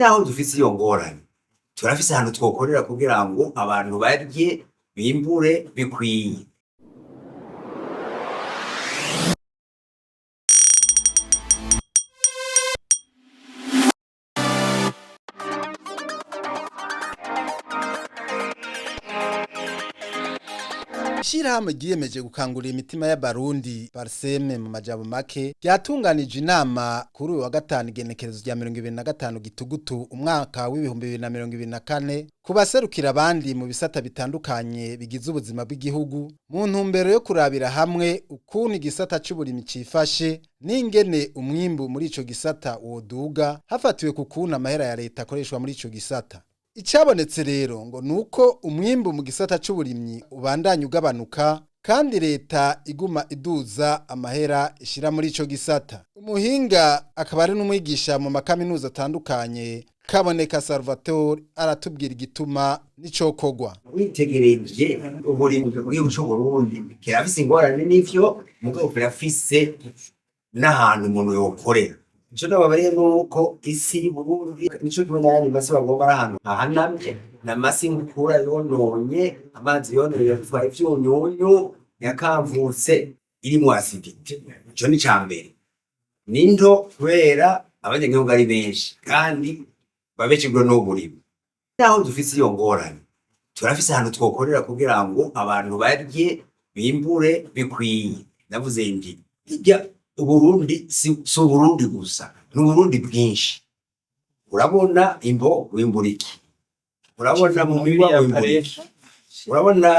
naho dufise iyo ngorane turafise ahantu twokorera kugira ngo abantu barye bimbure bikwiye. Ishirahamwe ryiyemeje gukangurira imitima y'abarundi Parseme mu majambo make ryatunganije inama kuri uyu wa gatanu igenekerezo rya 2025 gitugutu umwaka w'ibihumbi 2024 kubaserukira abandi mu bisata bitandukanye bigize ubuzima bw'igihugu mu ntumbero yo kurabira hamwe ukuntu igisata c'uburimi cifashe n'ingene umwimbu muri ico gisata woduga hafatiwe ku kuntu amahera ya leta akoreshwa muri ico gisata. Icabonetse rero ngo nuko umwimbu mu gisata c'uburimyi ubandanya ugabanuka kandi leta iguma iduza amahera ishira muri ico gisata. Umuhinga akaba ari n'umwigisha mu makaminuza atandukanye Kaboneka Salvatore aratubwira igituma n'icokogwa. Witegereje uburimyi bw'igihugu c'u Burundi kirafise ingorane n'ivyo mugabo kirafise n'ahantu umuntu yokorera. Ico nababariye nuko isi y'Uburundi nico kimwe n'ayandi masi bagomba ari ahantu hahanamye n'amasi nkukura yononye amazi yononye yatwaye ivyunyunyu yakavutse irimwo acidite. Ico ni cambere. Ninto kubera abanyagihugu ari benshi kandi babeshejwe n'uburimi. Naho dufise iyo ngorane turafise ahantu twokorera kugira ngo abantu barye bimbure bikwiye. Navuze ndi Uburundi si Uburundi gusa, n'Uburundi bwinshi. Urabona imbo wimburiki, urabona mu mirima wimburiki, urabona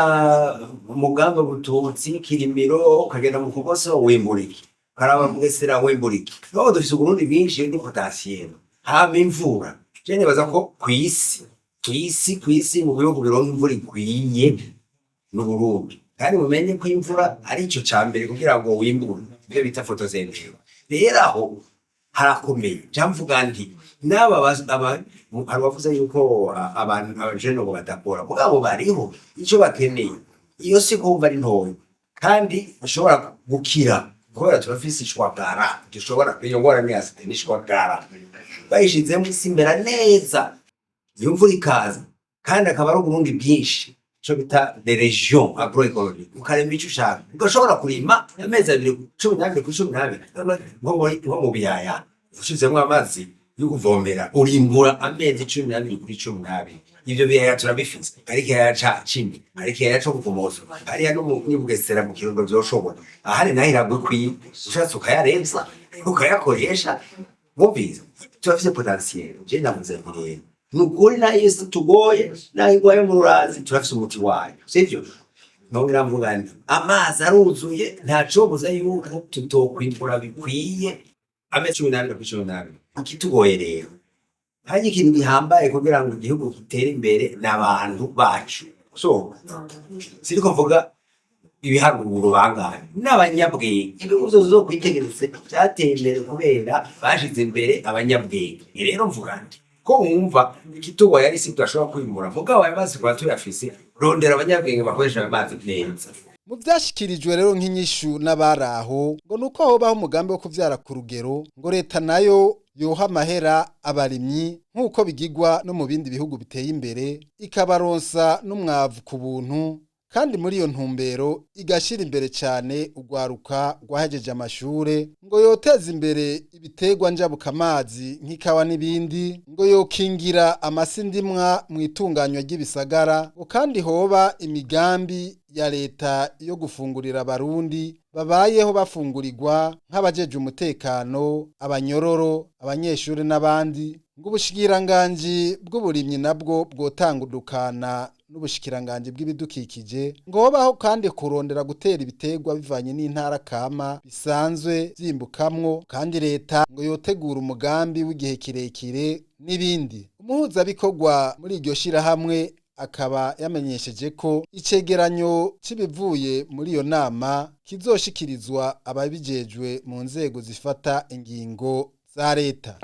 umugamba bututsi Kirimiro ukagenda mu Kuboso wimburiki, Karaba Mugesera wimburiki. Naho dufise Uburundi bwinshi ni potentiel. Hama imvura. Je nibaza ko kwisi mu bihugu bironka imvura ikwiye n'Uburundi. Kandi mumenye ko imvura ari ico cambere kugira ngo wimbure. Ibyo bita photosynthesis. Rero aho harakomeye. Jamvuga nti naba abavuze yuko abantu abajeno badakora. Mugabo bariho ico bakeneye. Iyo si kumva ari ntoyo. Kandi ushobora gukira. Kubera turafise ishwagara. Dushobora kwiyongora n'asite n'ishwagara. Bayishizemo isimbera neza. Iyo mvura ikaza. Kandi akaba ari Uburundi bwinshi. Ico bita des régions agroécologiques. Ukarema ico ushaka. Ugashobora kurima amezi 12 nko mu biyaya. Ushizemwo amazi yo kuvomera urimbura amezi 12 Ivyo biyaya turabifise. Ariko ya ca cimi, ariko ya co kumoso. Ari no mu Bugesera mu Kirundo vyoshobora. Ahari nahiragwe kwi ushatse ukayarenza, ukayakoresha. Mubizi. Turafise potentiel. Je ndamuze rero. Nukuri na Yesu tugoye na igwaye mu rurazi turafise umuti wayo. Sivyo? Nongera mvuga nti amazi aruzuye ntacobuza yuko tutokwimbura bikwiye amezi 12 Ikitugoye rero. Hari ikintu gihambaye kugira ngo igihugu gitere imbere n'abantu bacu. So, siriko mvuga ibiharuro bangahe n'abanyabwenge. Ibibazo zo kwitegereza byateye imbere kubera bashize imbere abanyabwenge. Rero mvuga nti ko wumva ikitugo yari si tudashobora kwimura mugabo amazi kwa tuyafise rondera abanyabwenge bakoresha amazi neza. Mu byashikirijwe rero nk'inyishu n'abaraho ngo nuko hobaho umugambi wo kuvyara ku rugero ngo leta nayo yoha amahera abarimyi nk'uko bigigwa no mu bindi bihugu biteye imbere ikabaronsa n'umwavu ku buntu kandi muri iyo ntumbero igashira imbere cyane ugwaruka rwahejeje amashure ngo yoteza imbere ibitegwa njabuka amazi nk'ikawa n'ibindi ngo yokingira amasindimwa mu itunganywa ry'ibisagara ngo kandi hoba imigambi ya leta yo gufungurira abarundi babayeho bafungurirwa nk'abajeje umutekano abanyororo abanyeshuri n'abandi ngo ubushikiranganji bw'uburimyi nabwo bwotangudukana n'ubushikiranganji bw'ibidukikije ngo hobaho kandi kurondera gutera ibitegwa bivanye n'intara kama bisanzwe vyimbukamwo kandi leta ngo yotegura umugambi w'igihe kirekire n'ibindi. Umuhuzabikorwa muri iryo shirahamwe akaba yamenyesheje ko icegeranyo cibivuye muri iyo nama kizoshikirizwa ababijejwe mu nzego zifata ingingo za leta.